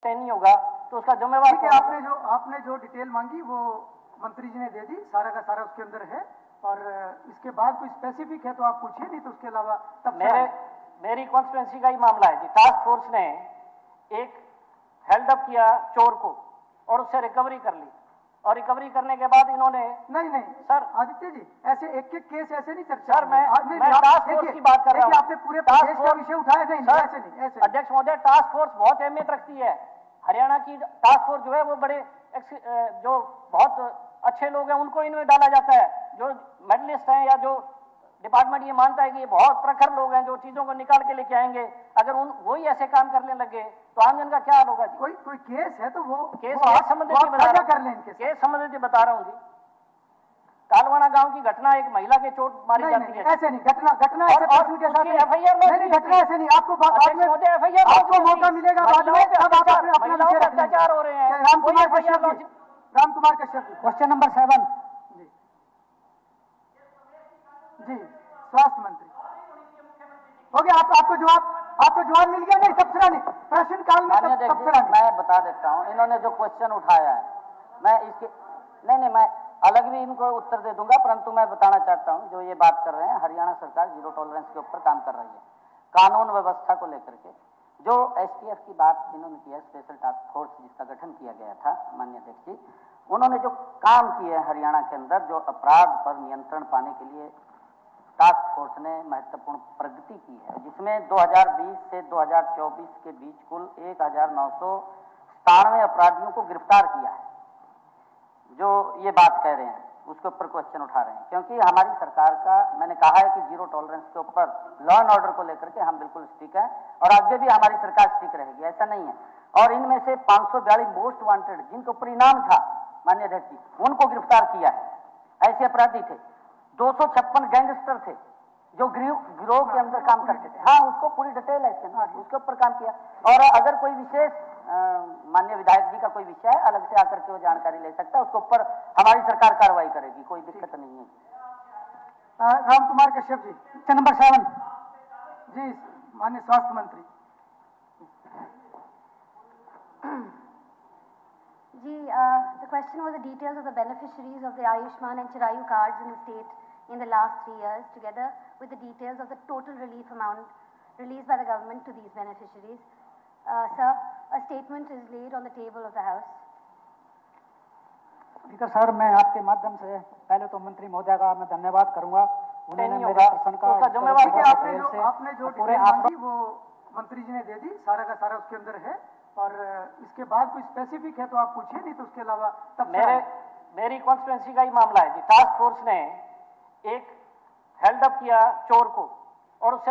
Sustain नहीं होगा तो उसका जिम्मेवार ठीक है। आपने जो डिटेल मांगी वो मंत्री जी ने दे दी, सारा का सारा उसके अंदर है। और इसके बाद कोई स्पेसिफिक है तो आप पूछिए, नहीं तो उसके अलावा तब मेरी कॉन्स्टिट्यूंसी का ही मामला है जी। टास्क फोर्स ने एक हेल्ड अप किया चोर को और उससे रिकवरी कर ली, और रिकवरी करने के बाद इन्होंने नहीं सर आदित्य जी, ऐसे एक एक केस ऐसे नहीं चर्चा। सर मैं टास्क फोर्स की बात कर रहा हूँ। आपने पूरे प्रदेश का विषय उठाया। नहीं ऐसे नहीं। अध्यक्ष महोदय, टास्क फोर्स बहुत अहमियत रखती है। हरियाणा की टास्क फोर्स जो है वो बड़े जो बहुत अच्छे लोग हैं उनको इनमें डाला जाता है। जो मेडलिस्ट हैं या जो डिपार्टमेंट ये मानता है कि ये बहुत प्रखर लोग हैं जो चीजों को निकाल के लेके आएंगे, अगर वही ऐसे काम करने लगे तो आम जन का क्या हाल होगा जी? कोई केस है तो वो केस संबंधित बता रहा हूँ जी। कालवाना गांव की घटना, एक महिला के चोट मारी जाती है। ऐसे नहीं, घटना ऐसे प्रश्न के साथ एफआईआर नहीं, घटना ऐसे नहीं। आपको मौका मिलेगा बाद में, तब आप अपना अत्याचार हो रहे हैं। राम कुमार कश्यप, क्वेश्चन नंबर 7 जी, स्वास्थ्य मंत्री हो गया। आपको जवाब मिल गया। नहीं, तबसरा नहीं, प्रश्न काल में तबसरा नहीं। मैं बता देता हूँ, इन्होंने जो क्वेश्चन उठाया है, मैं इसके नहीं मैं अलग भी इनको उत्तर दे दूंगा, परंतु मैं बताना चाहता हूँ जो ये बात कर रहे हैं, हरियाणा सरकार जीरो टॉलरेंस के ऊपर काम कर रही है। कानून व्यवस्था को लेकर के जो एसटीएफ की बात इन्होंने किया, स्पेशल टास्क फोर्स जिसका गठन किया गया था, माननीय अध्यक्ष जी, उन्होंने जो काम किए हैं हरियाणा के अंदर, जो अपराध पर नियंत्रण पाने के लिए टास्क फोर्स ने महत्वपूर्ण प्रगति की है, जिसमें 2020 से 2024 के बीच कुल 1997 अपराधियों को गिरफ्तार किया है। जो ये बात कह रहे हैं उसके ऊपर क्वेश्चन उठा रहे हैं, क्योंककि हमारी सरकार का, मैंने कहा है कि जीरो टॉलरेंस के ऊपर लॉ एंड ऑर्डर को लेकर के हम बिल्कुल स्टिक है और आगे भी हमारी सरकार स्टिक रहेगी, ऐसा नहीं है। और इनमें से 542 मोस्ट वांटेड जिनके ऊपर इनाम था, माननीय अध्यक्ष जी, उनको गिरफ्तार किया है। ऐसे अपराधी थे। 256 गैंगस्टर थे जो गिरोह के अंदर काम करते थे। हाँ, उसको पूरी डिटेल है इसके अंदर, उसके ऊपर काम किया। और अगर कोई विशेष माननीय विधायक जी का कोई विषय है, अलग से आकर के वो जानकारी ले सकता है, उसके ऊपर हमारी सरकार कार्रवाई करेगी, कोई दिक्कत नहीं है। राम कुमार कश्यप जी, क्वेश्चन नंबर 7 जी, माननीय स्वास्थ्य मंत्री जी। The question was the details of the beneficiaries of the Ayushman and Chirayu cards in the state in the last 3 years, together with the details of the total relief amount released by the government to these beneficiaries. Sir, a statement is laid on the table of the House. Speaker sir, मैं आपके माध्यम से पहले तो मंत्री महोदय का मैं धन्यवाद करूंगा। उन्होंने मेरे प्रश्न का जिम्मेवार है। आपने जो डिटेल मांगी वो मंत्री जी ने दे दी, सारा का सारा उसके अंदर है। और इसके बाद कोई स्पेसिफिक है तो आप पूछिए, नहीं तो उसके अलावा तब मेरी कॉन्स्टिट्यूंसी का ही मामला है जी। टास्क फोर्स ने एक हेल्ड अप किया चोर को और उससे